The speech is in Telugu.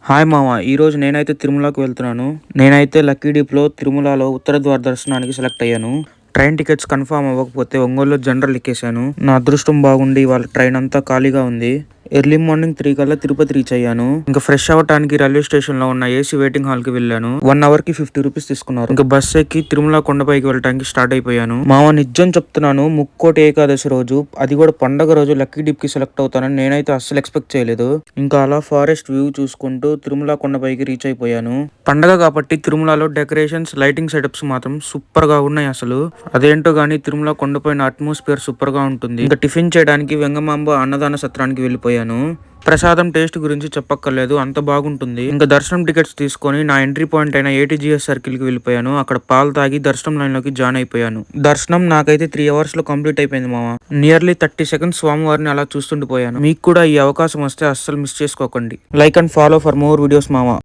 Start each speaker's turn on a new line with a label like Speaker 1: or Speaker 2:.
Speaker 1: హాయ్ మామ, ఈరోజు నేనైతే తిరుమలకు వెళ్తున్నాను. నేనైతే లక్కీ డిప్లో తిరుమలలో ఉత్తర ద్వార దర్శనానికి సెలెక్ట్ అయ్యాను. ట్రైన్ టికెట్స్ కన్ఫర్మ్ అవ్వకపోతే ఒంగోలులో జనరల్ ఎక్కేశాను. నా అదృష్టం బాగుండి వాళ్ళ ట్రైన్ అంతా ఖాళీగా ఉంది. ఎర్లీ మార్నింగ్ 3 కల్లా తిరుపతి రీచ్ అయ్యాను. ఇంకా ఫ్రెష్ అవ్వడానికి రైల్వే స్టేషన్ లో ఉన్న ఏసీ వెయిటింగ్ హాల్ కి వెళ్ళాను. 1 అవర్ కి 50 రూపీస్ తీసుకున్నారు. ఇంకా బస్ ఎక్కి తిరుమల కొండపైకి వెళ్ళడానికి స్టార్ట్ అయిపోయాను. మామ నిజం చెప్తున్నాను, ముక్కోటి ఏకాదశి రోజు, అది కూడా పండగ రోజు లక్కీ డిప్ కి సెలెక్ట్ అవుతానని నేనైతే అస్సలు ఎక్స్పెక్ట్ చేయలేదు. ఇంకా అలా ఫారెస్ట్ వ్యూ చూసుకుంటూ తిరుమల కొండపైకి రీచ్ అయిపోయాను. పండగ కాబట్టి తిరుమలలో డెకరేషన్స్, లైటింగ్ సెటప్స్ మాత్రం సూపర్ గా ఉన్నాయి అసలు. అదేంటో గానీ తిరుమల కొండపైన అట్మాస్ఫియర్ సూపర్ గా ఉంటుంది. ఇంకా టిఫిన్ చేయడానికి వెంగమాంబ అన్నదాన సత్రానికి వెళ్ళిపోయాను. ప్రసాదం టేస్ట్ గురించి చెప్పక్కర్లేదు, అంత బాగుంటుంది. ఇంకా దర్శనం టికెట్స్ తీసుకొని నా ఎంట్రీ పాయింట్ అయిన ఏటీజీఎస్ సర్కిల్ కి వెళ్ళిపోయాను. అక్కడ పాలు తాగి దర్శనం లైన్ లోకి జాయిన్ అయిపోయాను. దర్శనం నాకైతే 3 అవర్స్ లో కంప్లీట్ అయిపోయింది మామ. నియర్లీ 30 సెకండ్స్ స్వామివారిని అలా చూస్తుండిపోయాను. మీకు కూడా ఈ అవకాశం వస్తే అస్సలు మిస్ చేసుకోకండి. Like and follow for more videos మామ.